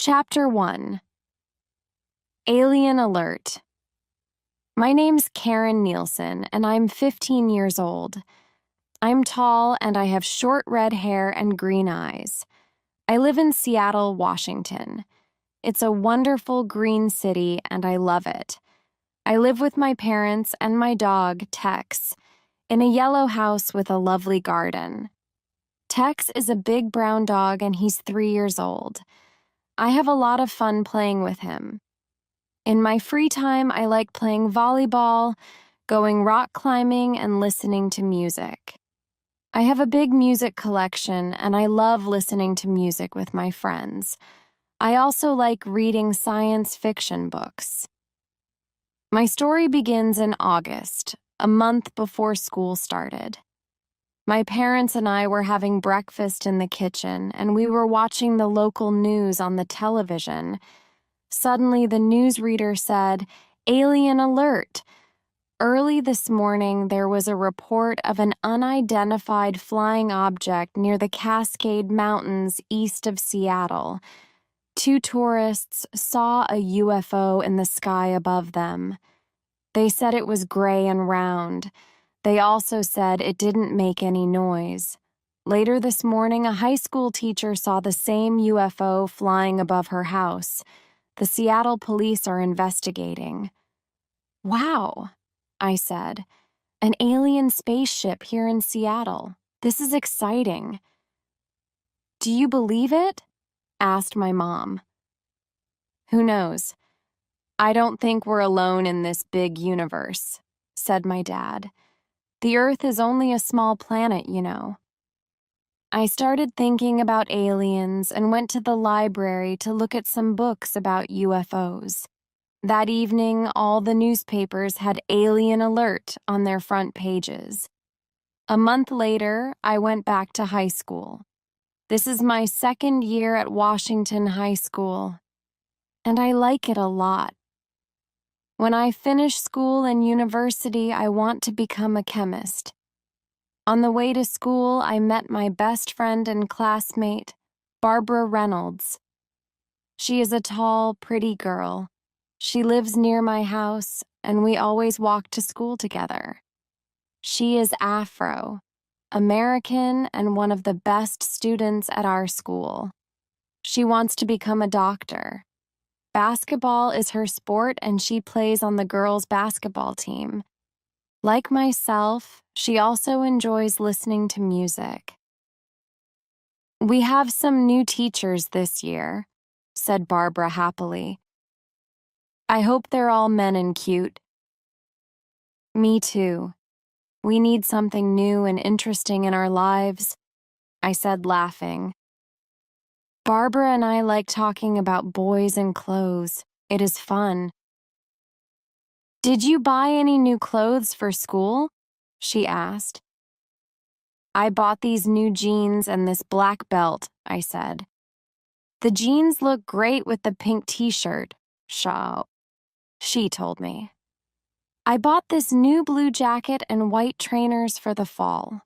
Chapter 1. Alien Alert. My name's Karen Nielsen, and I'm 15 years old. I'm tall, and I have short red hair and green eyes. I live in Seattle, Washington. It's a wonderful green city, and I love it. I live with my parents and my dog, Tex, in a yellow house with a lovely garden. Tex is a big brown dog, and he's 3 years old. I have a lot of fun playing with him. In my free time, I like playing volleyball, going rock climbing, and listening to music. I have a big music collection, and I love listening to music with my friends. I also like reading science fiction books. My story begins in August, a month before school started. My parents and I were having breakfast in the kitchen, and we were watching the local news on the television. Suddenly, the newsreader said, "Alien alert!" Early this morning, there was a report of an unidentified flying object near the Cascade Mountains east of Seattle. 2 tourists saw a UFO in the sky above them. They said it was gray and round. They also said it didn't make any noise. Later this morning, a high school teacher saw the same UFO flying above her house. The Seattle police are investigating. "Wow," I said. "An alien spaceship here in Seattle. This is exciting." "Do you believe it?" asked my mom. "Who knows? I don't think we're alone in this big universe," said my dad. "The Earth is only a small planet, you know." I started thinking about aliens and went to the library to look at some books about UFOs. That evening, all the newspapers had Alien Alert on their front pages. A month later, I went back to high school. This is my second year at Washington High School, and I like it a lot. When I finish school and university, I want to become a chemist. On the way to school, I met my best friend and classmate, Barbara Reynolds. She is a tall, pretty girl. She lives near my house, and we always walk to school together. She is Afro, American, and one of the best students at our school. She wants to become a doctor. Basketball is her sport, and she plays on the girls' basketball team. Like myself, she also enjoys listening to music. "We have some new teachers this year," said Barbara happily. "I hope they're all men and cute." "Me too. We need something new and interesting in our lives," I said, laughing. "Barbara and I like talking about boys and clothes. It is fun." "Did you buy any new clothes for school?" she asked. "I bought these new jeans and this black belt," I said. "The jeans look great with the pink t-shirt," she told me. "I bought this new blue jacket and white trainers for the fall."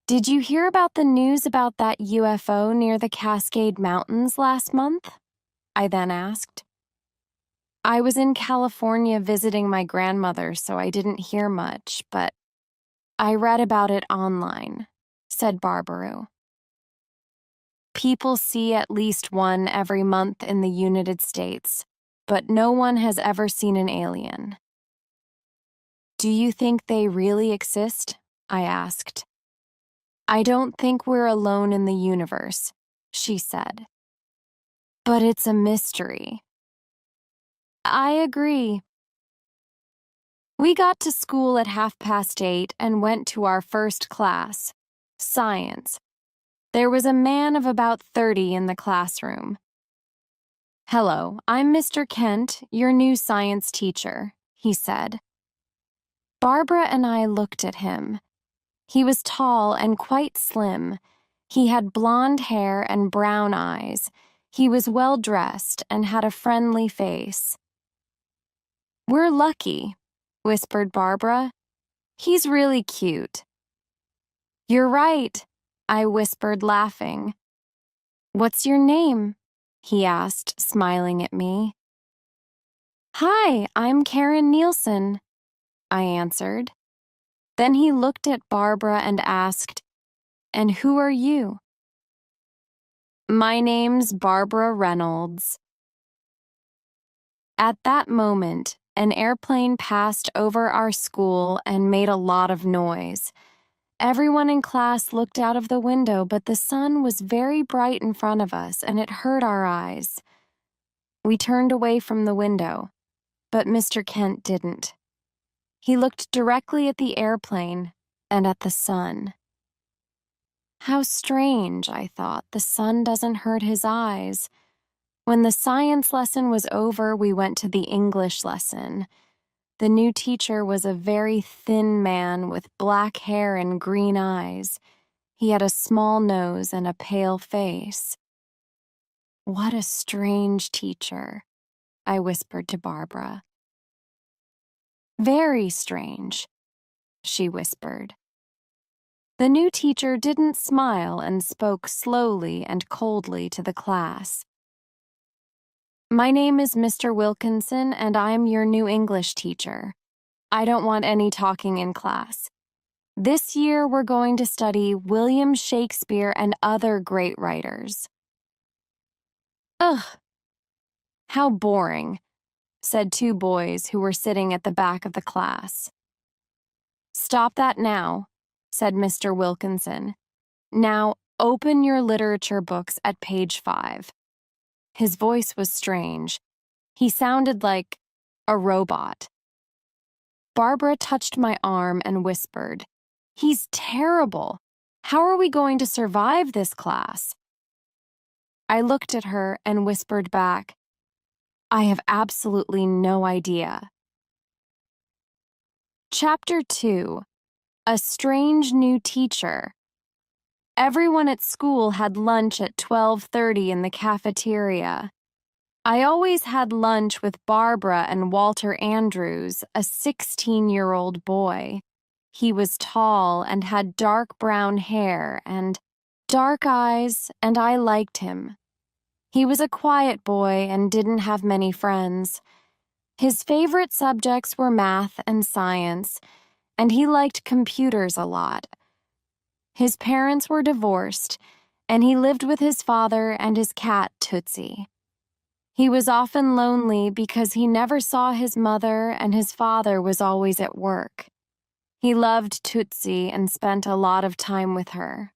"Did you hear about the news about that UFO near the Cascade Mountains last month?" I then asked. "I was in California visiting my grandmother, so I didn't hear much, but I read about it online," said Barbara. "People see at least one every month in the United States, but no one has ever seen an alien." "Do you think they really exist?" I asked. "I don't think we're alone in the universe," she said. "But it's a mystery." "I agree." We got to school at 8:30 and went to our first class, science. There was a man of about 30 in the classroom. "Hello, I'm Mr. Kent, your new science teacher," he said. Barbara and I looked at him. He was tall and quite slim. He had blonde hair and brown eyes. He was well-dressed and had a friendly face. "We're lucky," whispered Barbara. "He's really cute." "You're right," I whispered, laughing. "What's your name?" he asked, smiling at me. Hi, I'm Karen Nielsen, I answered. Then he looked at Barbara and asked, "And who are you?" "My name's Barbara Reynolds." At that moment, an airplane passed over our school and made a lot of noise. Everyone in class looked out of the window, but the sun was very bright in front of us and it hurt our eyes. We turned away from the window, but Mr. Kent didn't. He looked directly at the airplane and at the sun. How strange, I thought, the sun doesn't hurt his eyes. When the science lesson was over, we went to the English lesson. The new teacher was a very thin man with black hair and green eyes. He had a small nose and a pale face. "What a strange teacher," I whispered to Barbara. "Very strange," she whispered. The new teacher didn't smile and spoke slowly and coldly to the class. "My name is Mr. Wilkinson, and I'm your new English teacher. I don't want any talking in class. This year we're going to study William Shakespeare and other great writers." "Ugh, how boring," said two boys who were sitting at the back of the class. "Stop that now," said Mr. Wilkinson. "Now open your literature books at page 5. His voice was strange. He sounded like a robot. Barbara touched my arm and whispered, "He's terrible. How are we going to survive this class?" I looked at her and whispered back, "I have absolutely no idea." Chapter 2: A Strange New Teacher. Everyone at school had lunch at 12:30 in the cafeteria. I always had lunch with Barbara and Walter Andrews, a 16-year-old boy. He was tall and had dark brown hair and dark eyes, and I liked him. He was a quiet boy and didn't have many friends. His favorite subjects were math and science, and he liked computers a lot. His parents were divorced, and he lived with his father and his cat, Tootsie. He was often lonely because he never saw his mother and his father was always at work. He loved Tootsie and spent a lot of time with her.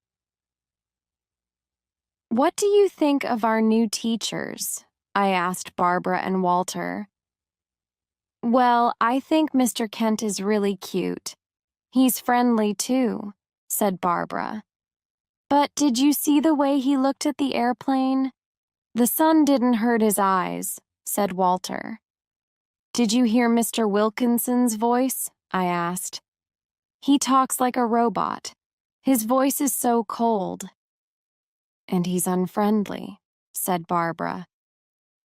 "What do you think of our new teachers?" I asked Barbara and Walter. "Well, I think Mr. Kent is really cute. He's friendly too," said Barbara. "But did you see the way he looked at the airplane?" "The sun didn't hurt his eyes," said Walter. "Did you hear Mr. Wilkinson's voice?" I asked. "He talks like a robot. His voice is so cold." "And he's unfriendly," said Barbara.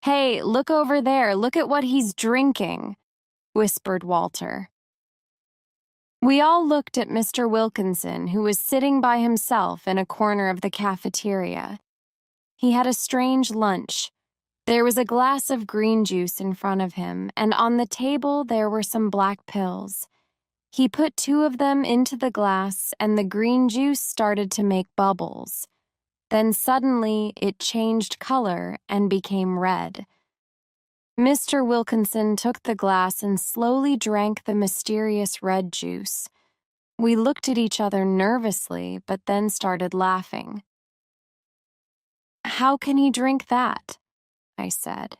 "Hey, look over there. Look at what he's drinking," whispered Walter. We all looked at Mr. Wilkinson, who was sitting by himself in a corner of the cafeteria. He had a strange lunch. There was a glass of green juice in front of him, and on the table there were some black pills. He put 2 of them into the glass, and the green juice started to make bubbles. Then suddenly it changed color and became red. Mr. Wilkinson took the glass and slowly drank the mysterious red juice. We looked at each other nervously, but then started laughing. "How can he drink that?" I said.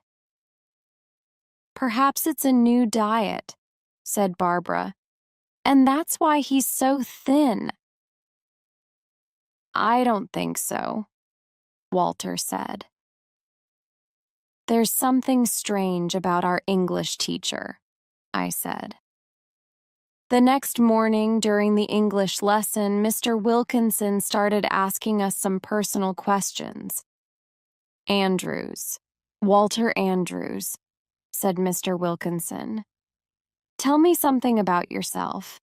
"Perhaps it's a new diet," said Barbara. "And that's why he's so thin." "I don't think so," Walter said. "There's something strange about our English teacher," I said. The next morning, during the English lesson, Mr. Wilkinson started asking us some personal questions. "Andrews, Walter Andrews," said Mr. Wilkinson. "Tell me something about yourself."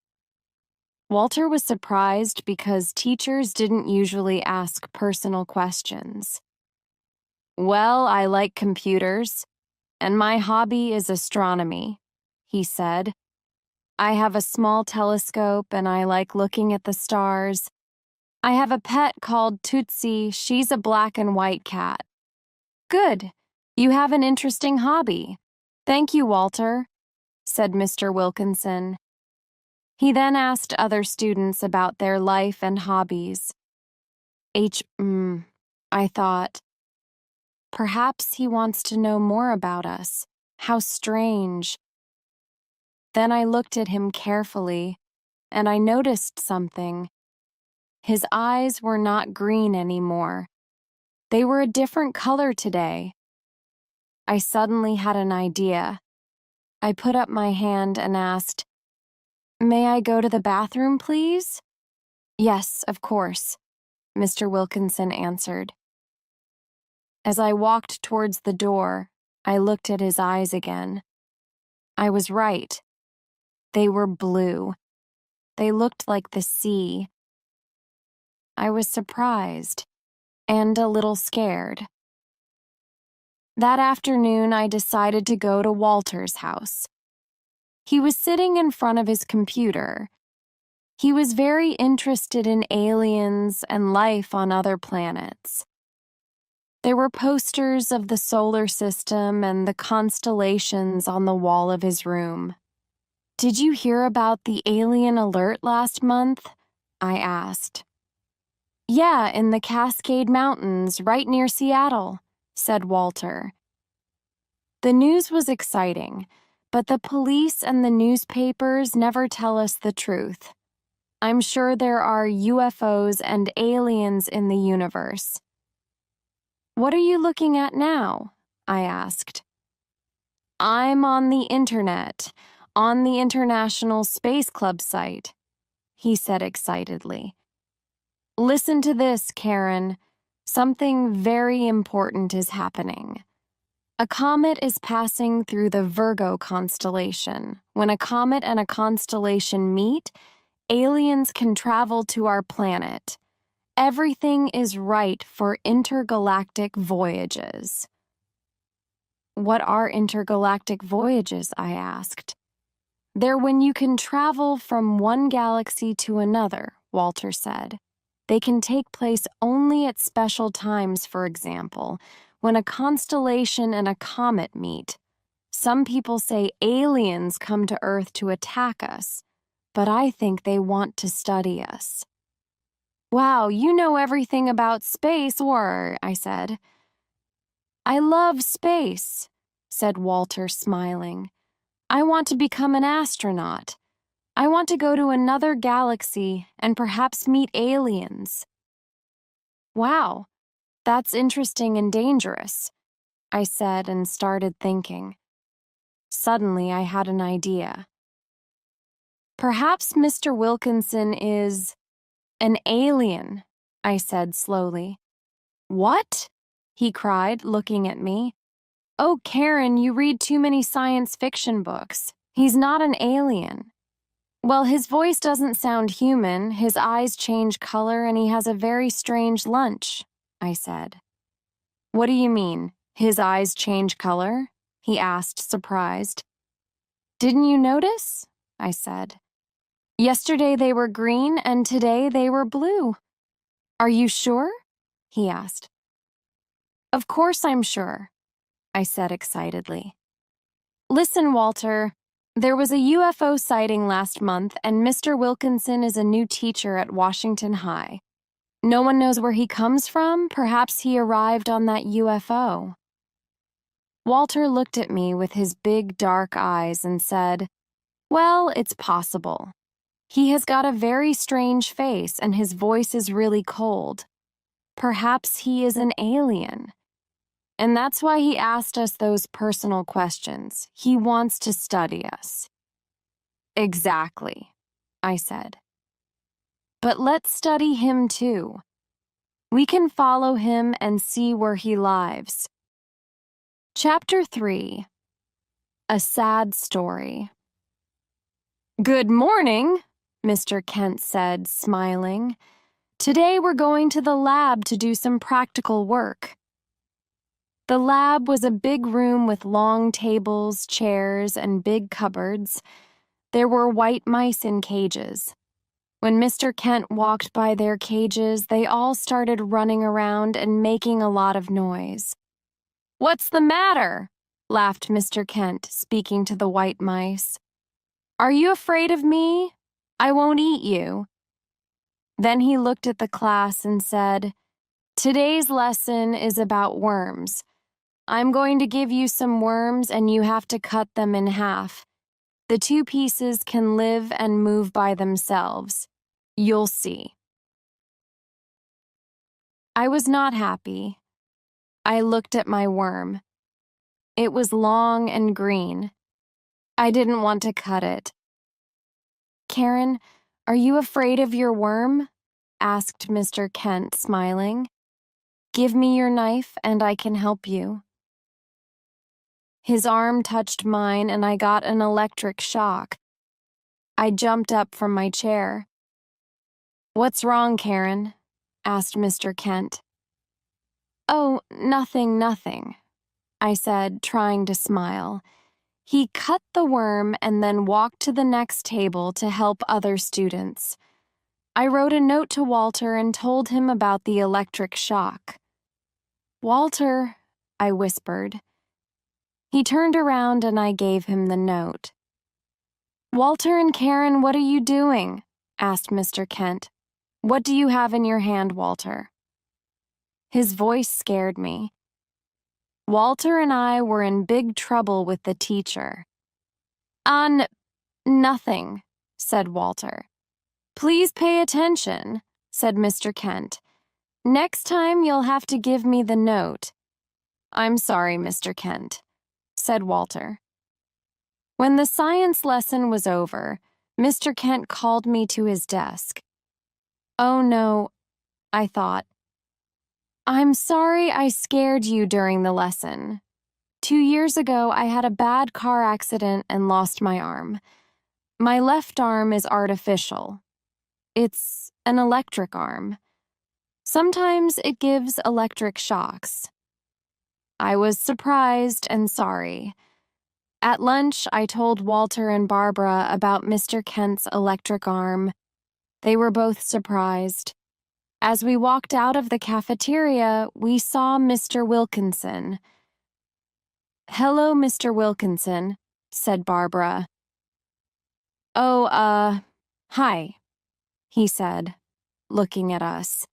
Walter was surprised because teachers didn't usually ask personal questions. Well, I like computers, and my hobby is astronomy, he said. I have a small telescope and I like looking at the stars. I have a pet called Tootsie. She's a black and white cat. Good. You have an interesting hobby. Thank you, Walter, said Mr. Wilkinson. He then asked other students about their life and hobbies. I thought, perhaps he wants to know more about us. How strange. Then I looked at him carefully, and I noticed something. His eyes were not green anymore. They were a different color today. I suddenly had an idea. I put up my hand and asked, "May I go to the bathroom, please?" "Yes, of course," Mr. Wilkinson answered. As I walked towards the door, I looked at his eyes again. I was right. They were blue. They looked like the sea. I was surprised and a little scared. That afternoon, I decided to go to Walter's house. He was sitting in front of his computer. He was very interested in aliens and life on other planets. There were posters of the solar system and the constellations on the wall of his room. "Did you hear about the alien alert last month?" I asked. "Yeah, in the Cascade Mountains, right near Seattle," said Walter. The news was exciting, but the police and the newspapers never tell us the truth. I'm sure there are UFOs and aliens in the universe. "What are you looking at now?" I asked. "I'm on the internet, on the International Space Club site," he said excitedly. "Listen to this, Karen. Something very important is happening. A comet is passing through the Virgo constellation. When a comet and a constellation meet, aliens can travel to our planet. Everything is right for intergalactic voyages." "What are intergalactic voyages?" I asked. "They're when you can travel from one galaxy to another," Walter said. "They can take place only at special times, for example, when a constellation and a comet meet. Some people say aliens come to Earth to attack us, but I think they want to study us." "Wow, you know everything about space, I said. "I love space," said Walter, smiling. "I want to become an astronaut. I want to go to another galaxy and perhaps meet aliens." "Wow, that's interesting and dangerous," I said and started thinking. Suddenly, I had an idea. "Perhaps Mr. Wilkinson is an alien," I said slowly. "What?" he cried, looking at me. "Oh, Karen, you read too many science fiction books. He's not an alien." "Well, his voice doesn't sound human, his eyes change color, and he has a very strange lunch," I said. "What do you mean, his eyes change color?" he asked, surprised. "Didn't you notice?" I said. "Yesterday they were green, and today they were blue." "Are you sure?" he asked. "Of course I'm sure," I said excitedly. "Listen, Walter. There was a UFO sighting last month, and Mr. Wilkinson is a new teacher at Washington High. No one knows where he comes from. Perhaps he arrived on that UFO." Walter looked at me with his big dark eyes and said, "Well, it's possible. He has got a very strange face and his voice is really cold. Perhaps he is an alien. And that's why he asked us those personal questions. He wants to study us." "Exactly," I said. "But let's study him too. We can follow him and see where he lives." Chapter 3. A Sad Story. "Good morning," Mr. Kent said, smiling. "Today we're going to the lab to do some practical work." The lab was a big room with long tables, chairs, and big cupboards. There were white mice in cages. When Mr. Kent walked by their cages, they all started running around and making a lot of noise. "What's the matter?" laughed Mr. Kent, speaking to the white mice. "Are you afraid of me? I won't eat you." Then he looked at the class and said, "Today's lesson is about worms. I'm going to give you some worms and you have to cut them in half. The two pieces can live and move by themselves. You'll see." I was not happy. I looked at my worm. It was long and green. I didn't want to cut it. "Karen, are you afraid of your worm?" asked Mr. Kent, smiling. "Give me your knife and I can help you." His arm touched mine and I got an electric shock. I jumped up from my chair. "What's wrong, Karen?" asked Mr. Kent. "Oh, nothing," I said, trying to smile. He cut the worm and then walked to the next table to help other students. I wrote a note to Walter and told him about the electric shock. "Walter," I whispered. He turned around and I gave him the note. "Walter and Karen, what are you doing?" asked Mr. Kent. "What do you have in your hand, Walter?" His voice scared me. Walter and I were in big trouble with the teacher. Nothing," said Walter. "Please pay attention," said Mr. Kent. "Next time you'll have to give me the note." "I'm sorry, Mr. Kent," said Walter. When the science lesson was over, Mr. Kent called me to his desk. "Oh no," I thought. "I'm sorry I scared you during the lesson. 2 years ago, I had a bad car accident and lost my arm. My left arm is artificial. It's an electric arm. Sometimes it gives electric shocks." I was surprised and sorry. At lunch, I told Walter and Barbara about Mr. Kent's electric arm. They were both surprised. As we walked out of the cafeteria, we saw Mr. Wilkinson. "Hello, Mr. Wilkinson," said Barbara. "Oh, hi," he said, looking at us.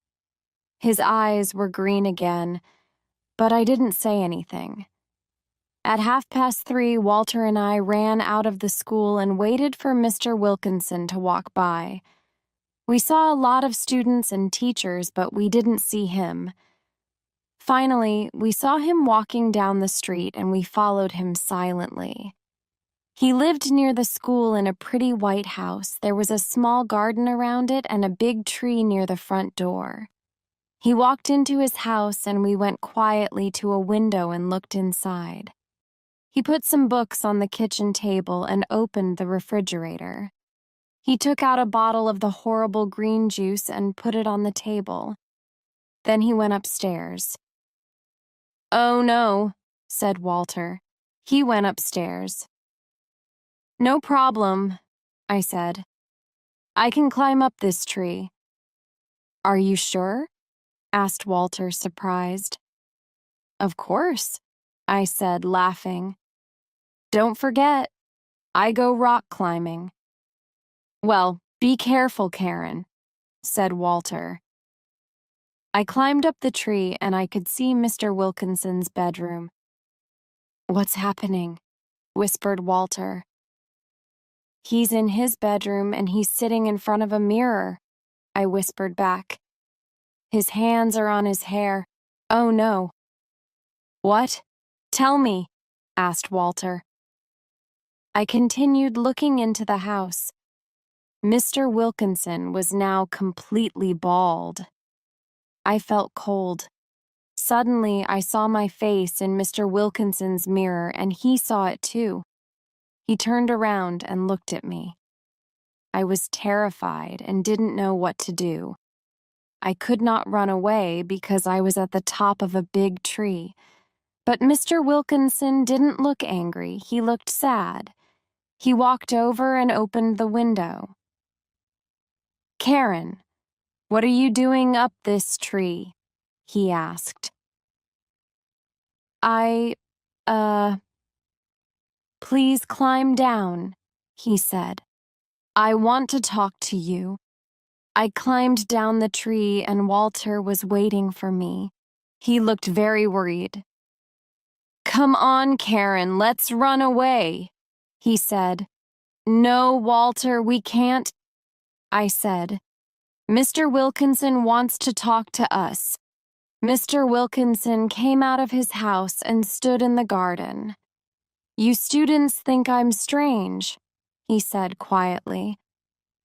His eyes were green again, but I didn't say anything. At 3:30, Walter and I ran out of the school and waited for Mr. Wilkinson to walk by. We saw a lot of students and teachers, but we didn't see him. Finally, we saw him walking down the street and we followed him silently. He lived near the school in a pretty white house. There was a small garden around it and a big tree near the front door. He walked into his house and we went quietly to a window and looked inside. He put some books on the kitchen table and opened the refrigerator. He took out a bottle of the horrible green juice and put it on the table. Then he went upstairs. "Oh no," said Walter. He went upstairs. "No problem," I said. "I can climb up this tree." "Are you sure?" asked Walter, surprised. "Of course," I said, laughing. "Don't forget, I go rock climbing." "Well, be careful, Karen," said Walter. I climbed up the tree and I could see Mr. Wilkinson's bedroom. "What's happening?" whispered Walter. "He's in his bedroom and he's sitting in front of a mirror," I whispered back. "His hands are on his hair. Oh no." "What? Tell me," asked Walter. I continued looking into the house. Mr. Wilkinson was now completely bald. I felt cold. Suddenly, I saw my face in Mr. Wilkinson's mirror, and he saw it too. He turned around and looked at me. I was terrified and didn't know what to do. I could not run away because I was at the top of a big tree. But Mr. Wilkinson didn't look angry. He looked sad. He walked over and opened the window. "Karen, what are you doing up this tree?" he asked. I, "Please climb down," he said. "I want to talk to you." I climbed down the tree and Walter was waiting for me. He looked very worried. "Come on, Karen, let's run away," he said. "No, Walter, we can't," I said. "Mr. Wilkinson wants to talk to us." Mr. Wilkinson came out of his house and stood in the garden. "You students think I'm strange," he said quietly.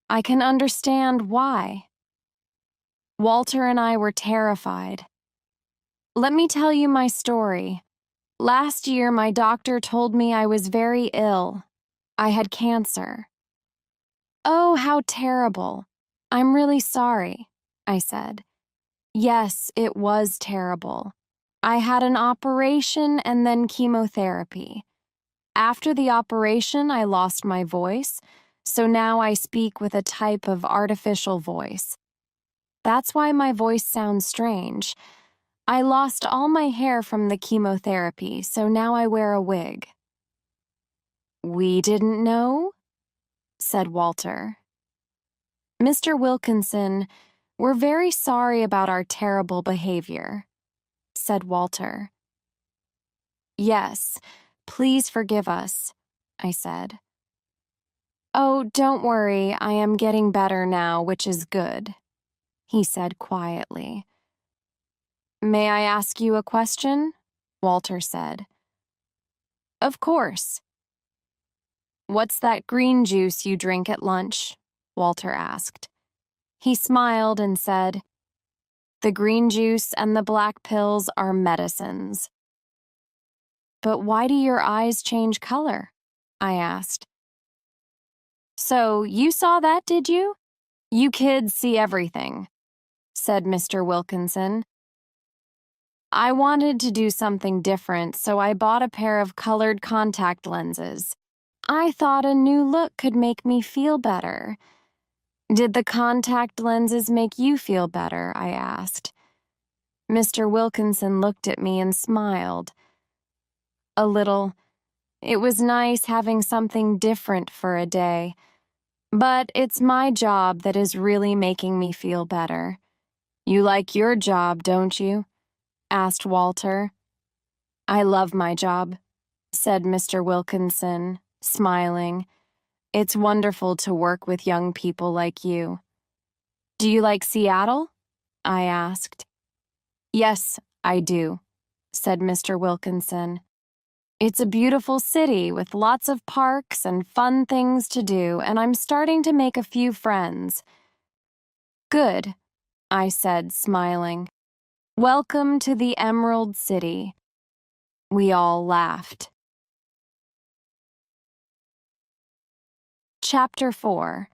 "I can understand why." Walter and I were terrified. "Let me tell you my story. Last year, my doctor told me I was very ill. I had cancer." "Oh, how terrible. I'm really sorry," I said. Yes, it was terrible. I had an operation and then chemotherapy. After the operation, I lost my voice, so now I speak with a type of artificial voice. That's why my voice sounds strange. I lost all my hair from the chemotherapy, so now I wear a wig. "We didn't know?" said Walter. "Mr. Wilkinson, we're very sorry about our terrible behavior," said Walter. "Yes, please forgive us," I said. "Oh, don't worry, I am getting better now, which is good," he said quietly. "May I ask you a question?" Walter said. "Of course." "What's that green juice you drink at lunch?" Walter asked. He smiled and said, "The green juice and the black pills are medicines." "But why do your eyes change color?" I asked. "So you saw that, did you? You kids see everything," said Mr. Wilkinson. "I wanted to do something different, so I bought a pair of colored contact lenses. I thought a new look could make me feel better." "Did the contact lenses make you feel better?" I asked. Mr. Wilkinson looked at me and smiled. "A little. It was nice having something different for a day. But it's my job that is really making me feel better." "You like your job, don't you?" asked Walter. "I love my job," said Mr. Wilkinson, smiling. "It's wonderful to work with young people like you." "Do you like Seattle?" I asked. "Yes, I do," said Mr. Wilkinson. "It's a beautiful city with lots of parks and fun things to do, and I'm starting to make a few friends." "Good," I said, smiling. "Welcome to the Emerald City." We all laughed. Chapter 4.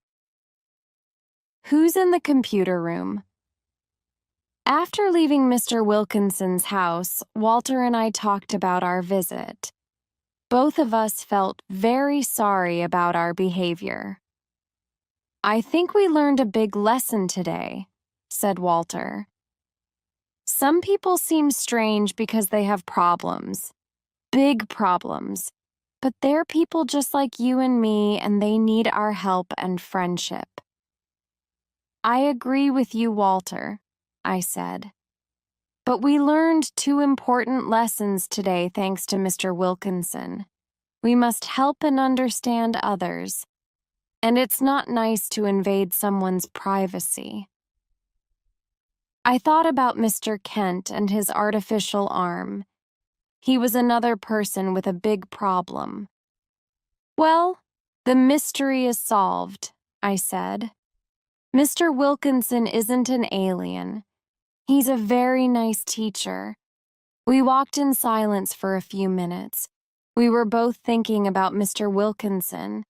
Who's in the computer room? After leaving Mr. Wilkinson's house, Walter and I talked about our visit. Both of us felt very sorry about our behavior. "I think we learned a big lesson today," said Walter. "Some people seem strange because they have problems, big problems, but they're people just like you and me, and they need our help and friendship." "I agree with you, Walter," I said. "But we learned two important lessons today thanks to Mr. Wilkinson. We must help and understand others, and it's not nice to invade someone's privacy." I thought about Mr. Kent and his artificial arm. He was another person with a big problem. "Well, the mystery is solved," I said. "Mr. Wilkinson isn't an alien. He's a very nice teacher." We walked in silence for a few minutes. We were both thinking about Mr. Wilkinson.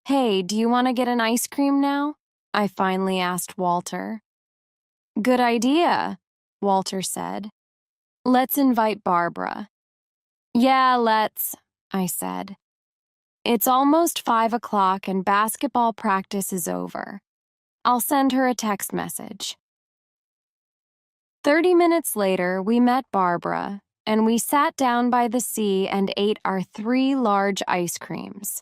"Hey, do you want to get an ice cream now?" I finally asked Walter. "Good idea," Walter said. "Let's invite Barbara." Yeah, let's, I said. It's almost 5 o'clock and basketball practice is over. I'll send her a text message. 30 minutes later, we met Barbara, and we sat down by the sea and ate our 3 large ice creams.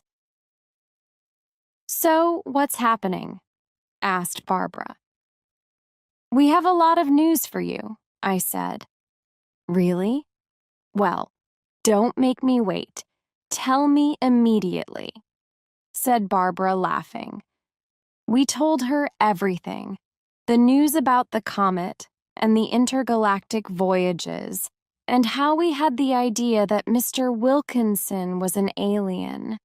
So, what's happening? Asked Barbara. We have a lot of news for you, I said. Really? Well, don't make me wait. Tell me immediately, said Barbara, laughing. We told her everything. The news about the comet and the intergalactic voyages, and how we had the idea that Mr. Wilkinson was an alien.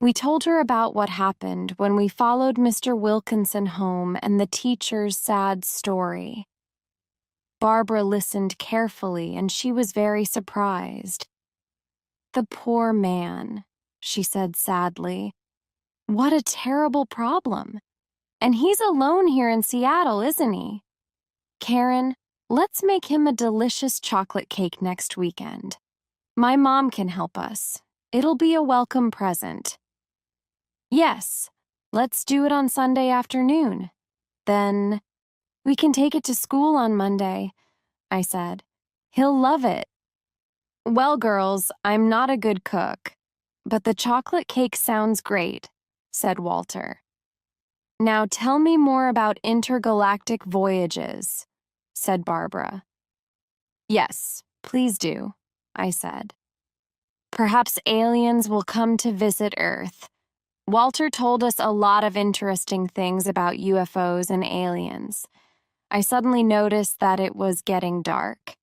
We told her about what happened when we followed Mr. Wilkinson home and the teacher's sad story. Barbara listened carefully, and she was very surprised. The poor man, she said sadly. What a terrible problem. And he's alone here in Seattle, isn't he? Karen, let's make him a delicious chocolate cake next weekend. My mom can help us. It'll be a welcome present. Yes, let's do it on Sunday afternoon. Then we can take it to school on Monday, I said. He'll love it. Well, girls, I'm not a good cook, but the chocolate cake sounds great, said Walter. Now tell me more about intergalactic voyages, said Barbara. Yes, please do, I said. Perhaps aliens will come to visit Earth. Walter told us a lot of interesting things about UFOs and aliens. I suddenly noticed that it was getting dark.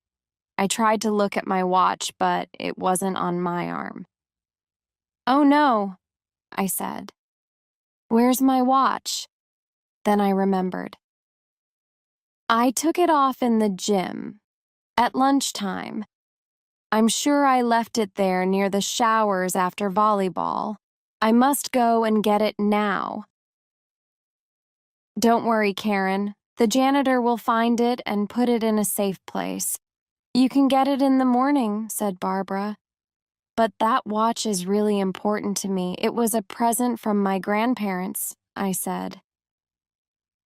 I tried to look at my watch, but it wasn't on my arm. Oh no, I said. Where's my watch? Then I remembered. I took it off in the gym, at lunchtime. I'm sure I left it there near the showers after volleyball. I must go and get it now. Don't worry, Karen. The janitor will find it and put it in a safe place. You can get it in the morning, said Barbara. But that watch is really important to me. It was a present from my grandparents, I said.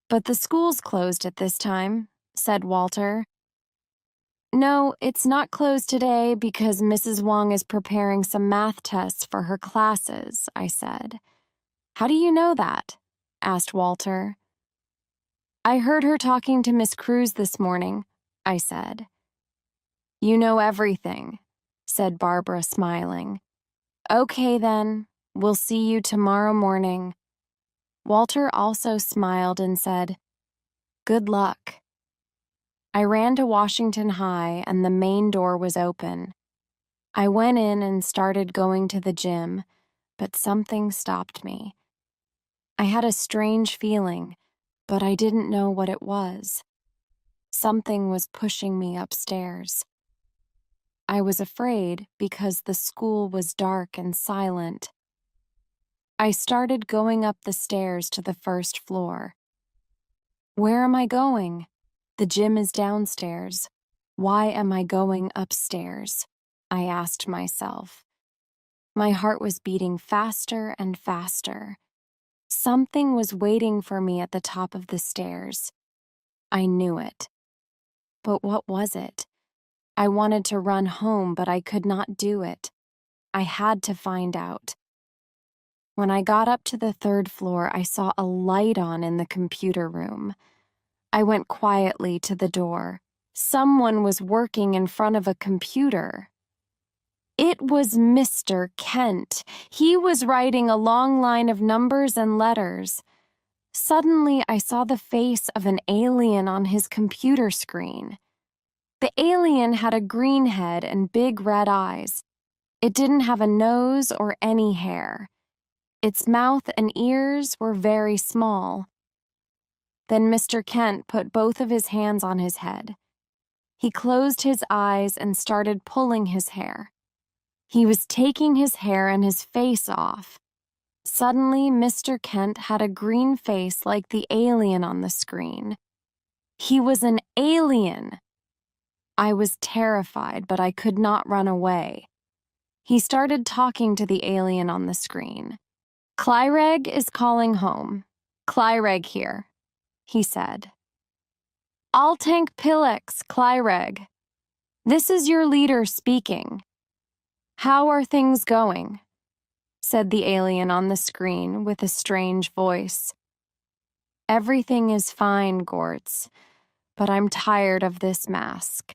But the school's closed at this time, said Walter. No, it's not closed today because Mrs. Wong is preparing some math tests for her classes, I said. How do you know that? Asked Walter. I heard her talking to Miss Cruz this morning, I said. You know everything, said Barbara, smiling. Okay then, we'll see you tomorrow morning. Walter also smiled and said, Good luck. I ran to Washington High and the main door was open. I went in and started going to the gym, but something stopped me. I had a strange feeling, but I didn't know what it was. Something was pushing me upstairs. I was afraid because the school was dark and silent. I started going up the stairs to the first floor. Where am I going? The gym is downstairs. Why am I going upstairs? I asked myself. My heart was beating faster and faster. Something was waiting for me at the top of the stairs. I knew it. But what was it? I wanted to run home, but I could not do it. I had to find out. When I got up to the third floor, I saw a light on in the computer room. I went quietly to the door. Someone was working in front of a computer. It was Mr. Kent. He was writing a long line of numbers and letters. Suddenly, I saw the face of an alien on his computer screen. The alien had a green head and big red eyes. It didn't have a nose or any hair. Its mouth and ears were very small. Then Mr. Kent put both of his hands on his head. He closed his eyes and started pulling his hair. He was taking his hair and his face off. Suddenly, Mr. Kent had a green face like the alien on the screen. He was an alien! I was terrified, but I could not run away. He started talking to the alien on the screen. "Clyreg is calling home. Clyreg here," he said. "Altank Pilex, Clyreg. This is your leader speaking. How are things going?" said the alien on the screen with a strange voice. "Everything is fine, Gortz, but I'm tired of this mask.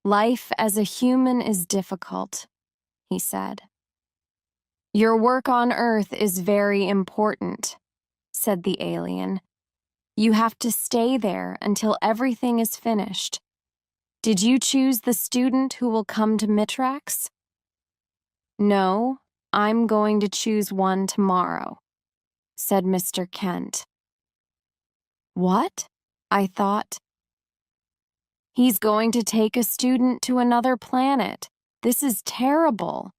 Life as a human is difficult," he said. "Your work on Earth is very important," said the alien. "You have to stay there until everything is finished. Did you choose the student who will come to Mitrax?" "No, I'm going to choose one tomorrow," said Mr. Kent. "What?" I thought. "He's going to take a student to another planet. This is terrible."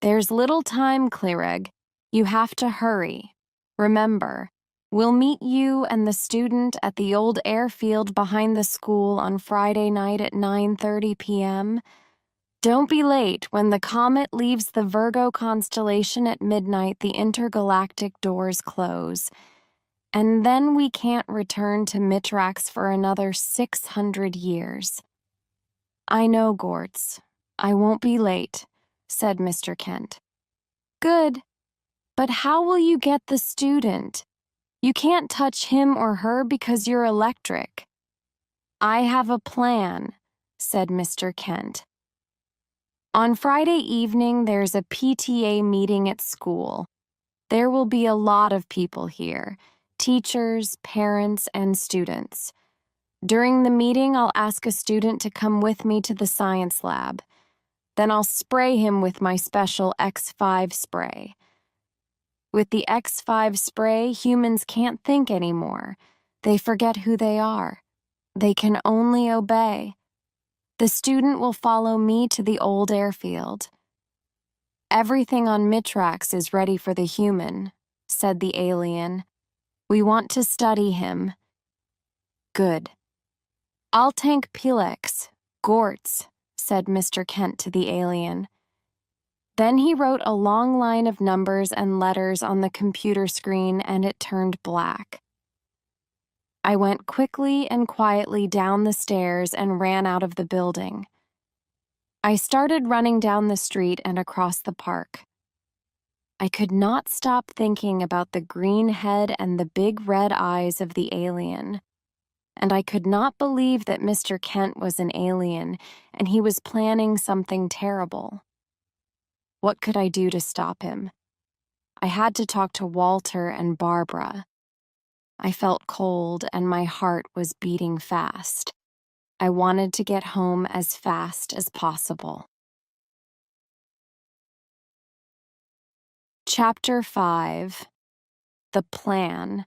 "There's little time, Clyreg. You have to hurry. Remember, we'll meet you and the student at the old airfield behind the school on Friday night at 9:30 p.m. Don't be late. When the comet leaves the Virgo constellation at midnight, the intergalactic doors close. And then we can't return to Mitrax for another 600 years. "I know, Gortz. I won't be late," said Mr. Kent. "Good. But how will you get the student? You can't touch him or her because you're electric." "I have a plan," said Mr. Kent. "On Friday evening, there's a PTA meeting at school. There will be a lot of people here, teachers, parents, and students. During the meeting, I'll ask a student to come with me to the science lab. Then I'll spray him with my special X5 spray. With the X5 spray, humans can't think anymore. They forget who they are. They can only obey. The student will follow me to the old airfield." "Everything on Mitrax is ready for the human," said the alien. "We want to study him." "Good." "Altank Pilex, Gortz," said Mr. Kent to the alien. Then he wrote a long line of numbers and letters on the computer screen, and it turned black. I went quickly and quietly down the stairs and ran out of the building. I started running down the street and across the park. I could not stop thinking about the green head and the big red eyes of the alien. And I could not believe that Mr. Kent was an alien and he was planning something terrible. What could I do to stop him? I had to talk to Walter and Barbara. I felt cold and my heart was beating fast. I wanted to get home as fast as possible. Chapter 5. The Plan.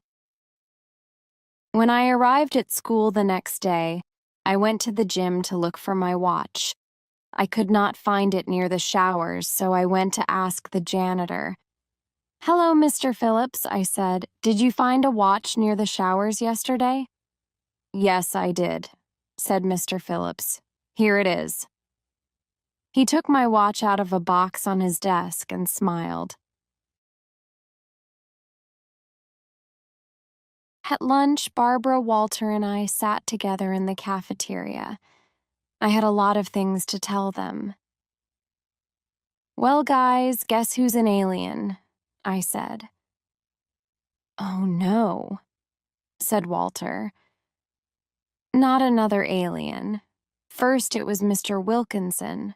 When I arrived at school the next day, I went to the gym to look for my watch. I could not find it near the showers, so I went to ask the janitor. "Hello, Mr. Phillips," I said. "Did you find a watch near the showers yesterday?" "Yes, I did," said Mr. Phillips. "Here it is." He took my watch out of a box on his desk and smiled. At lunch, Barbara, Walter, and I sat together in the cafeteria. I had a lot of things to tell them. "Well, guys, guess who's an alien?" I said. "Oh, no," said Walter. "Not another alien. First, it was Mr. Wilkinson."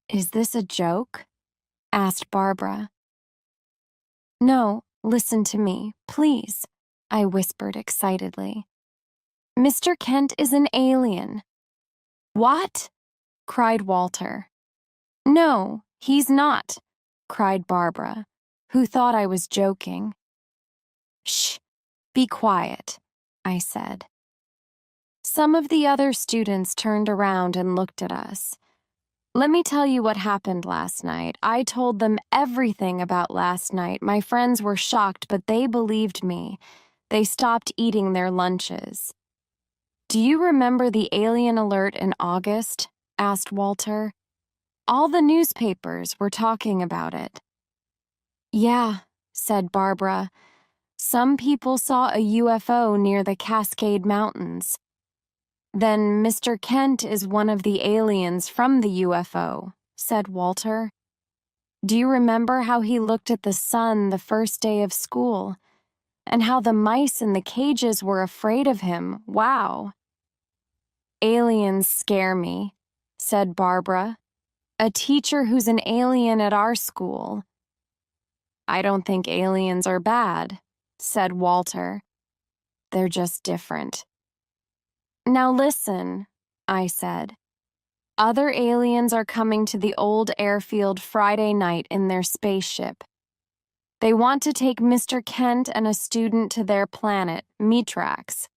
"Is this a joke?" asked Barbara. "No, listen to me, please," I whispered excitedly. "Mr. Kent is an alien." "What?" cried Walter. "No, he's not," cried Barbara, who thought I was joking. "Shh, be quiet," I said. Some of the other students turned around and looked at us. "Let me tell you what happened last night." I told them everything about last night. My friends were shocked, but they believed me. They stopped eating their lunches. "Do you remember the alien alert in August?" asked Walter. All the newspapers were talking about it. Yeah, said Barbara. Some people saw a UFO near the Cascade Mountains. Then Mr. Kent is one of the aliens from the UFO, said Walter. Do you remember how he looked at the sun the first day of school? And how the mice in the cages were afraid of him? Wow. Aliens scare me, said Barbara. A teacher who's an alien at our school. I don't think aliens are bad, said Walter. They're just different. Now listen, I said. Other aliens are coming to the old airfield Friday night in their spaceship. They want to take Mr. Kent and a student to their planet, Mitrax.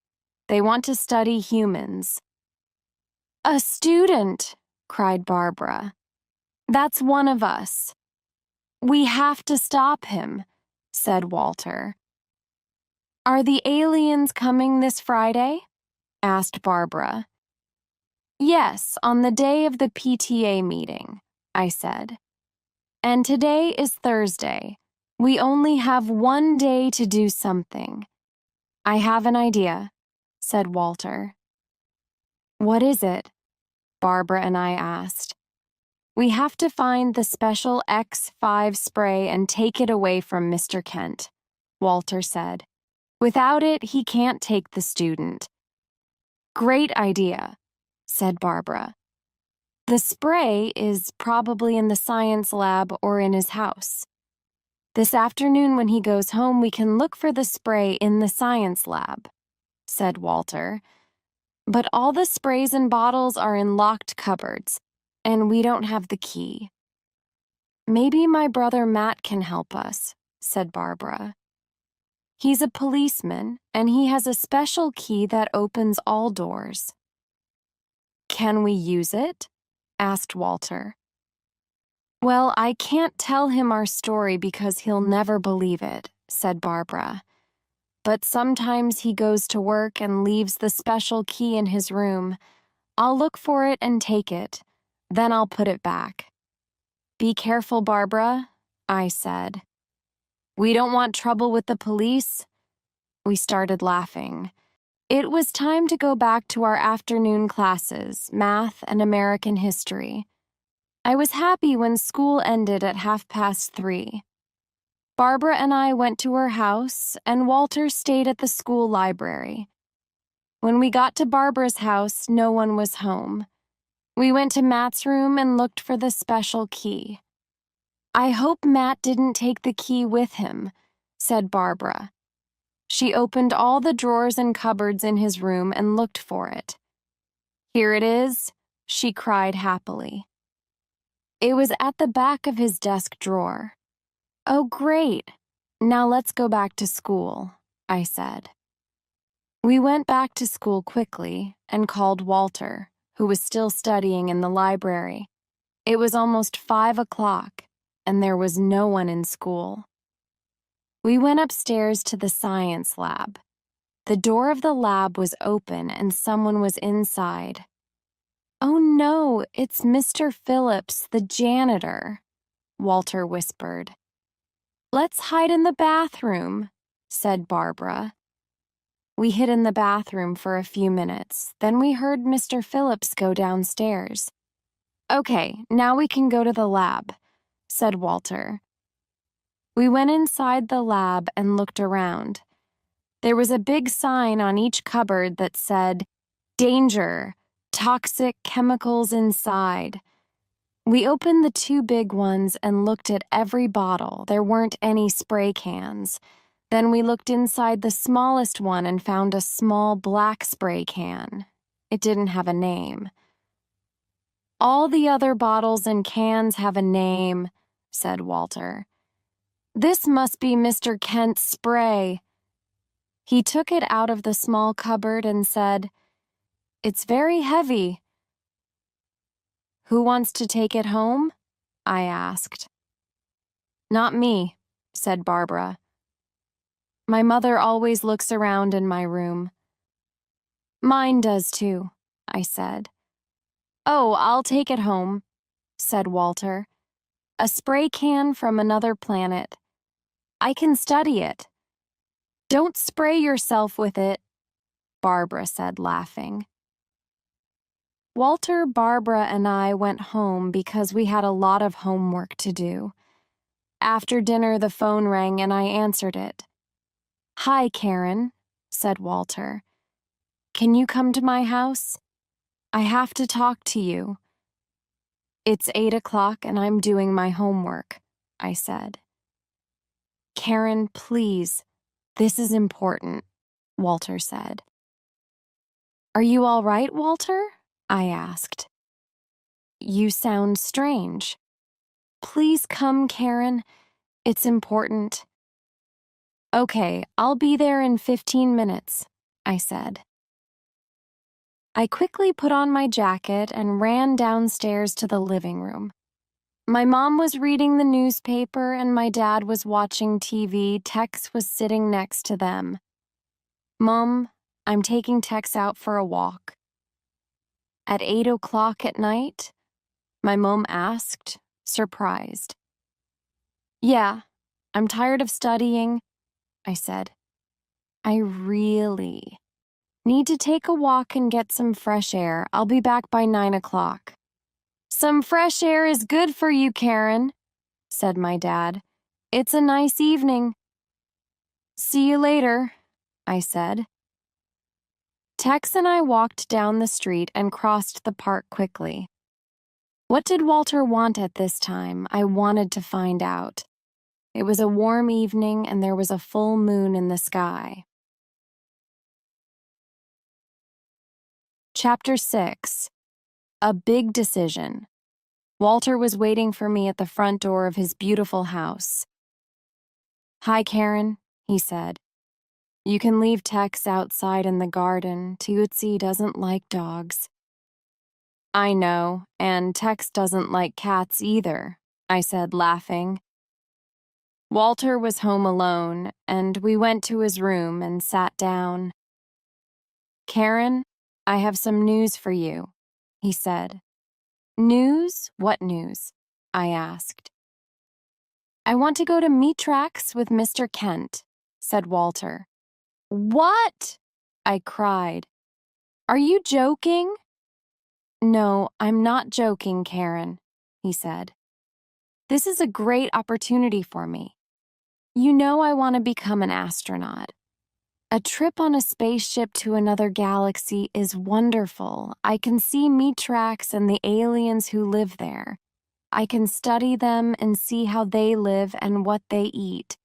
They want to study humans. A student, cried Barbara. That's one of us. We have to stop him, said Walter. Are the aliens coming this Friday? Asked Barbara. Yes, on the day of the PTA meeting, I said. And today is Thursday. We only have one day to do something. I have an idea, said Walter. What is it? Barbara and I asked. We have to find the special X5 spray and take it away from Mr. Kent, Walter said. Without it, he can't take the student. Great idea, said Barbara. The spray is probably in the science lab or in his house. This afternoon when he goes home, we can look for the spray in the science lab, said Walter. But all the sprays and bottles are in locked cupboards, and we don't have the key. Maybe my brother Matt can help us, said Barbara. He's a policeman, and he has a special key that opens all doors. Can we use it? Asked Walter. Well, I can't tell him our story because he'll never believe it, said Barbara. But sometimes he goes to work and leaves the special key in his room. I'll look for it and take it. Then I'll put it back. Be careful, Barbara, I said. We don't want trouble with the police. We started laughing. It was time to go back to our afternoon classes, math and American history. I was happy when school ended at 3:30. Barbara and I went to her house, and Walter stayed at the school library. When we got to Barbara's house, no one was home. We went to Matt's room and looked for the special key. I hope Matt didn't take the key with him, said Barbara. She opened all the drawers and cupboards in his room and looked for it. Here it is, she cried happily. It was at the back of his desk drawer. Oh, great. Now let's go back to school, I said. We went back to school quickly and called Walter, who was still studying in the library. It was almost 5 o'clock, and there was no one in school. We went upstairs to the science lab. The door of the lab was open and someone was inside. Oh no, it's Mr. Phillips, the janitor, Walter whispered. Let's hide in the bathroom, said Barbara. We hid in the bathroom for a few minutes, then we heard Mr. Phillips go downstairs. Okay, now we can go to the lab, said Walter. We went inside the lab and looked around. There was a big sign on each cupboard that said, Danger, toxic chemicals inside. We opened the 2 big ones and looked at every bottle. There weren't any spray cans. Then we looked inside the smallest one and found a small black spray can. It didn't have a name. All the other bottles and cans have a name, said Walter. This must be Mr. Kent's spray. He took it out of the small cupboard and said, It's very heavy. Who wants to take it home? I asked. Not me, said Barbara. My mother always looks around in my room. Mine does too, I said. Oh, I'll take it home. said Walter. A spray can from another planet. I can study it. Don't spray yourself with it, Barbara said, laughing. Walter, Barbara, and I went home because we had a lot of homework to do. After dinner, the phone rang and I answered it. Hi, Karen, said Walter. Can you come to my house? I have to talk to you. It's 8 o'clock and I'm doing my homework, I said. Karen, please, this is important, Walter said. Are you all right, Walter? I asked. You sound strange. Please come, Karen. It's important. Okay, I'll be there in 15 minutes, I said. I quickly put on my jacket and ran downstairs to the living room. My mom was reading the newspaper and my dad was watching TV. Tex was sitting next to them. Mom, I'm taking Tex out for a walk. At 8 o'clock at night? My mom asked, surprised. Yeah, I'm tired of studying, I said. I really need to take a walk and get some fresh air. I'll be back by 9 o'clock. Some fresh air is good for you, Karen, said my dad. It's a nice evening. See you later, I said. Tex and I walked down the street and crossed the park quickly. What did Walter want at this time? I wanted to find out. It was a warm evening and there was a full moon in the sky. Chapter 6. A Big Decision. Walter was waiting for me at the front door of his beautiful house. Hi, Karen, he said. You can leave Tex outside in the garden. Tootsie doesn't like dogs. I know, and Tex doesn't like cats either, I said, laughing. Walter was home alone, and we went to his room and sat down. Karen, I have some news for you, he said. News? What news? I asked. I want to go to meat tracks with Mr. Kent, said Walter. What? I cried. Are you joking? No, I'm not joking, Karen, he said. This is a great opportunity for me. You know I want to become an astronaut. A trip on a spaceship to another galaxy is wonderful. I can see meat tracks and the aliens who live there. I can study them and see how they live and what they eat.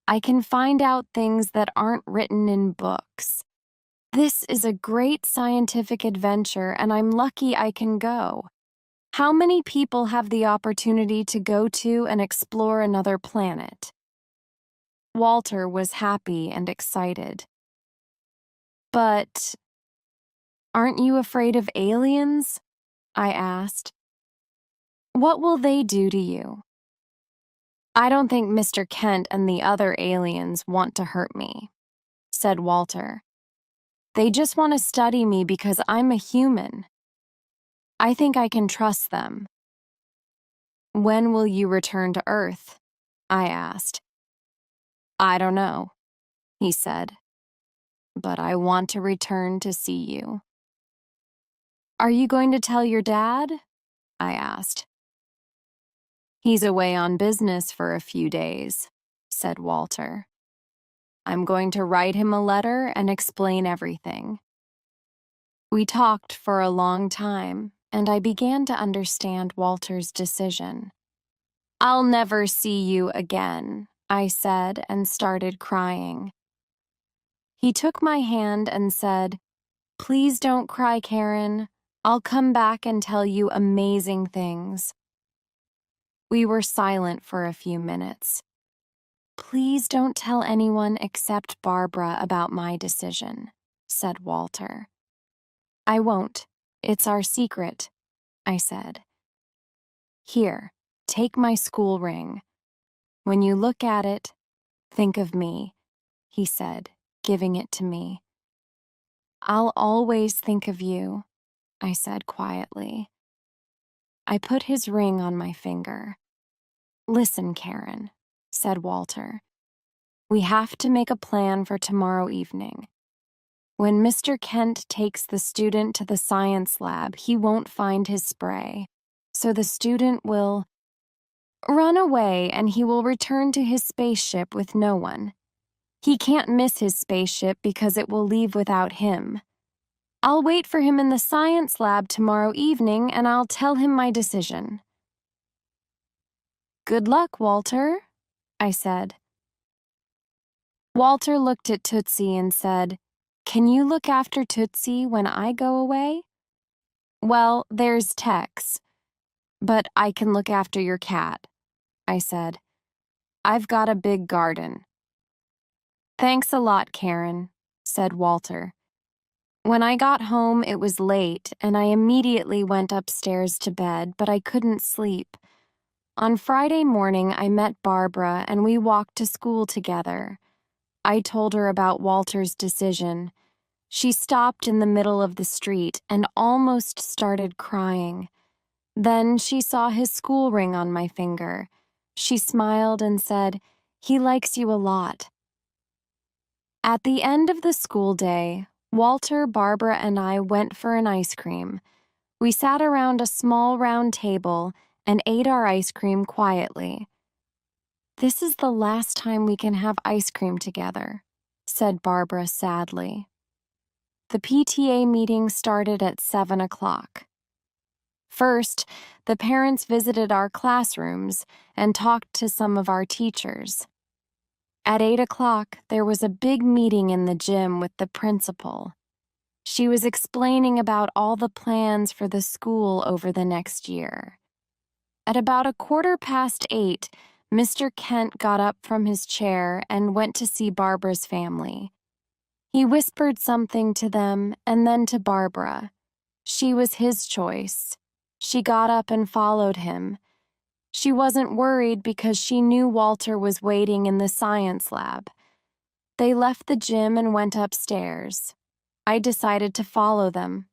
I can find out things that aren't written in books. This is a great scientific adventure, and I'm lucky I can go. How many people have the opportunity to go to and explore another planet? Walter was happy and excited. But aren't you afraid of aliens? I asked. What will they do to you? I don't think Mr. Kent and the other aliens want to hurt me, said Walter. They just want to study me because I'm a human. I think I can trust them. When will you return to Earth? I asked. I don't know, he said. But I want to return to see you. Are you going to tell your dad? I asked. He's away on business for a few days, said Walter. I'm going to write him a letter and explain everything. We talked for a long time, and I began to understand Walter's decision. I'll never see you again, I said, and started crying. He took my hand and said, Please don't cry, Karen. I'll come back and tell you amazing things. We were silent for a few minutes. Please don't tell anyone except Barbara about my decision, said Walter. I won't. It's our secret, I said. Here, take my school ring. When you look at it, think of me, he said, giving it to me. I'll always think of you, I said quietly. I put his ring on my finger. "Listen, Karen," said Walter. "We have to make a plan for tomorrow evening. When Mr. Kent takes the student to the science lab, he won't find his spray. So the student will run away and he will return to his spaceship with no one. He can't miss his spaceship because it will leave without him. I'll wait for him in the science lab tomorrow evening and I'll tell him my decision." "Good luck, Walter," I said. Walter looked at Tootsie and said, "Can you look after Tootsie when I go away?" "Well, there's Tex, but I can look after your cat," I said. "I've got a big garden." "Thanks a lot, Karen," said Walter. When I got home, it was late, and I immediately went upstairs to bed, but I couldn't sleep. On Friday morning, I met Barbara, and we walked to school together. I told her about Walter's decision. She stopped in the middle of the street and almost started crying. Then she saw his school ring on my finger. She smiled and said, "He likes you a lot." At the end of the school day, Walter, Barbara, and I went for an ice cream. We sat around a small round table and ate our ice cream quietly. "This is the last time we can have ice cream together," said Barbara sadly. The PTA meeting started at 7 o'clock. First, the parents visited our classrooms and talked to some of our teachers. At 8 o'clock, there was a big meeting in the gym with the principal. She was explaining about all the plans for the school over the next year. At about 8:15, Mr. Kent got up from his chair and went to see Barbara's family. He whispered something to them and then to Barbara. She was his choice. She got up and followed him. She wasn't worried because she knew Walter was waiting in the science lab. They left the gym and went upstairs. I decided to follow them.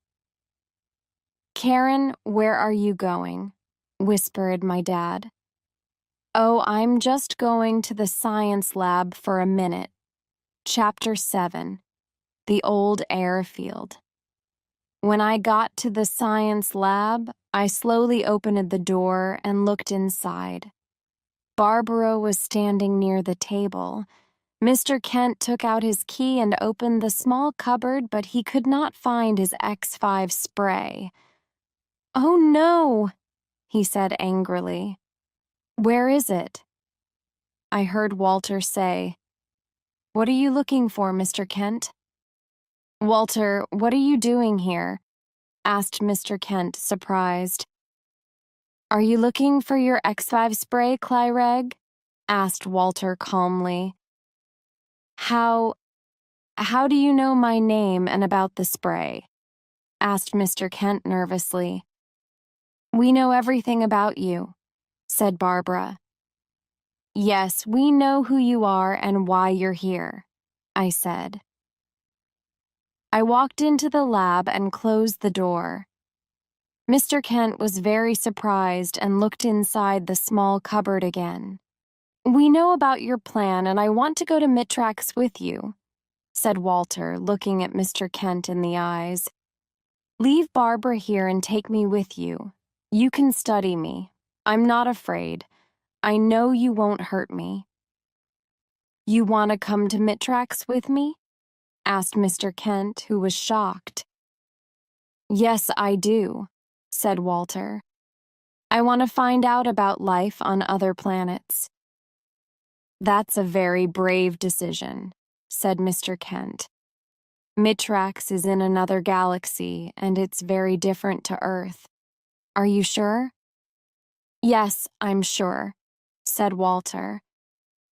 "Karen, where are you going?" whispered my dad. "Oh, I'm just going to the science lab for a minute." Chapter 7. The Old Airfield. When I got to the science lab, I slowly opened the door and looked inside. Barbara was standing near the table. Mr. Kent took out his key and opened the small cupboard, but he could not find his X5 spray. "Oh no," he said angrily. "Where is it?" I heard Walter say, "What are you looking for, Mr. Kent?" "Walter, what are you doing here?" asked Mr. Kent, surprised. "Are you looking for your X5 spray, Clyreg?" asked Walter calmly. How do you know my name and about the spray?" asked Mr. Kent nervously. "We know everything about you," said Barbara. "Yes, we know who you are and why you're here," I said. I walked into the lab and closed the door. Mr. Kent was very surprised and looked inside the small cupboard again. "We know about your plan and I want to go to Mitrax with you," said Walter, looking at Mr. Kent in the eyes. "Leave Barbara here and take me with you. You can study me. I'm not afraid. I know you won't hurt me." "You want to come to Mitrax with me?" asked Mr. Kent, who was shocked. "Yes, I do," said Walter. "I want to find out about life on other planets." "That's a very brave decision," said Mr. Kent. "Mitrax is in another galaxy, and it's very different to Earth. Are you sure?" "Yes, I'm sure," said Walter.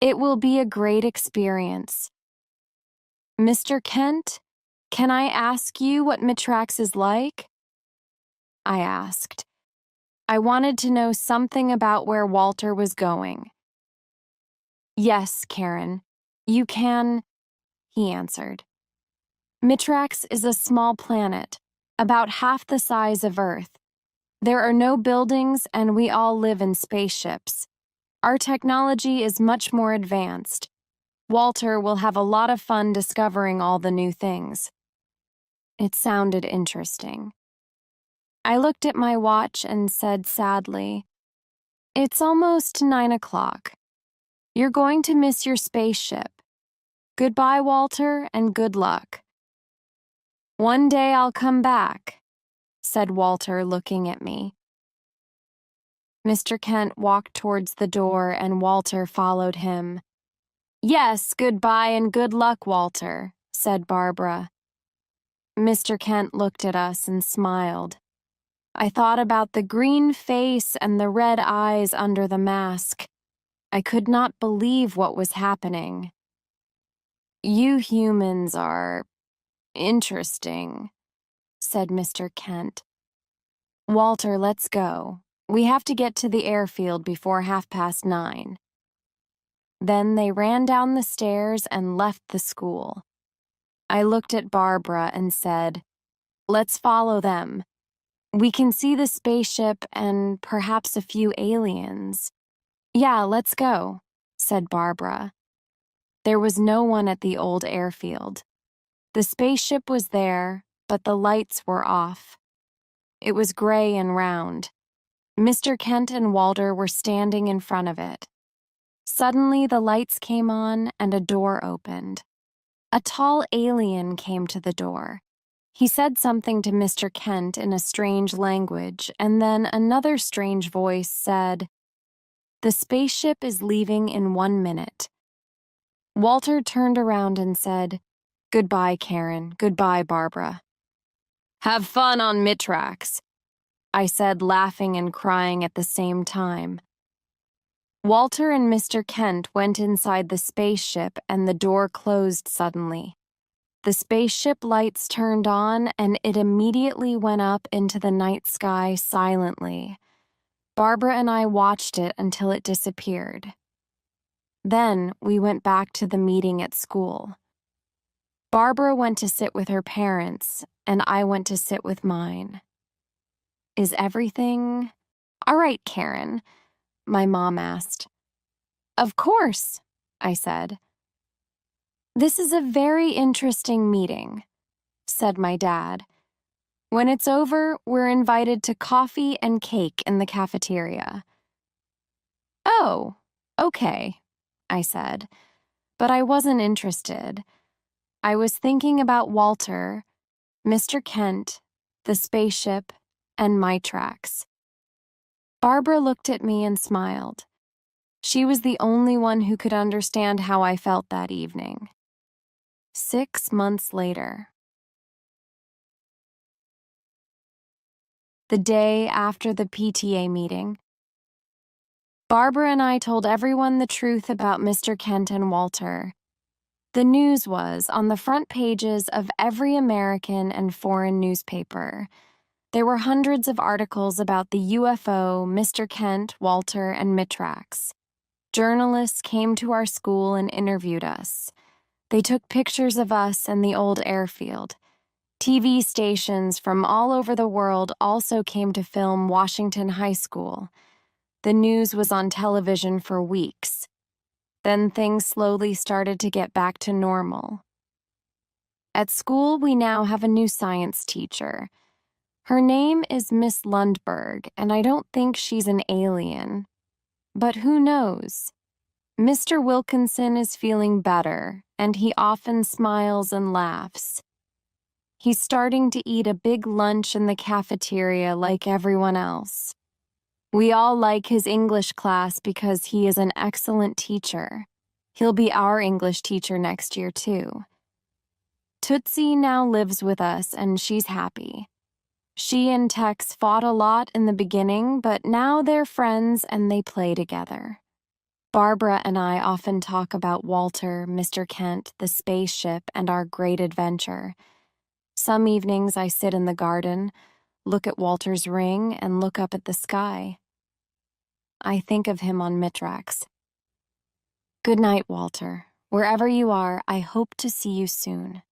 "It will be a great experience." "Mr. Kent, can I ask you what Mitrax is like?" I asked. I wanted to know something about where Walter was going. "Yes, Karen, you can," he answered. "Mitrax is a small planet, about half the size of Earth. There are no buildings and we all live in spaceships. Our technology is much more advanced. Walter will have a lot of fun discovering all the new things. It sounded interesting. I looked at my watch and said sadly, "It's almost 9 o'clock. You're going to miss your spaceship. Goodbye, Walter, and good luck." "One day I'll come back," said Walter, looking at me. Mr. Kent walked towards the door and Walter followed him. "Yes, goodbye and good luck, Walter," said Barbara. Mr. Kent looked at us and smiled. I thought about the green face and the red eyes under the mask. I could not believe what was happening. "You humans are interesting," said Mr. Kent. "Walter, let's go. We have to get to the airfield before 9:30. Then they ran down the stairs and left the school. I looked at Barbara and said, "Let's follow them. We can see the spaceship and perhaps a few aliens." "Yeah, let's go," said Barbara. There was no one at the old airfield. The spaceship was there, but the lights were off. It was gray and round. Mr. Kent and Walter were standing in front of it. Suddenly, the lights came on and a door opened. A tall alien came to the door. He said something to Mr. Kent in a strange language, and then another strange voice said, "The spaceship is leaving in 1 minute." Walter turned around and said, "Goodbye, Karen. Goodbye, Barbara." "Have fun on Mitrax," I said, laughing and crying at the same time. Walter and Mr. Kent went inside the spaceship and the door closed suddenly. The spaceship lights turned on and it immediately went up into the night sky silently. Barbara and I watched it until it disappeared. Then we went back to the meeting at school. Barbara went to sit with her parents, and I went to sit with mine. "Is everything all right, Karen?" my mom asked. "Of course," I said. "This is a very interesting meeting," said my dad. "When it's over, we're invited to coffee and cake in the cafeteria." "Oh, okay," I said, but I wasn't interested. I was thinking about Walter, Mr. Kent, the spaceship, and my tracks. Barbara looked at me and smiled. She was the only one who could understand how I felt that evening. 6 months later. The day after the PTA meeting, Barbara and I told everyone the truth about Mr. Kent and Walter. The news was on the front pages of every American and foreign newspaper. There were hundreds of articles about the UFO, Mr. Kent, Walter, and Mitrax. Journalists came to our school and interviewed us. They took pictures of us and the old airfield. TV stations from all over the world also came to film Washington High School. The news was on television for weeks. Then things slowly started to get back to normal. At school, we now have a new science teacher. Her name is Miss Lundberg, and I don't think she's an alien. But who knows? Mr. Wilkinson is feeling better, and he often smiles and laughs. He's starting to eat a big lunch in the cafeteria like everyone else. We all like his English class because he is an excellent teacher. He'll be our English teacher next year, too. Tootsie now lives with us, and she's happy. She and Tex fought a lot in the beginning, but now they're friends and they play together. Barbara and I often talk about Walter, Mr. Kent, the spaceship, and our great adventure. Some evenings I sit in the garden, look at Walter's ring, and look up at the sky. I think of him on Mitrax. Good night, Walter. Wherever you are, I hope to see you soon.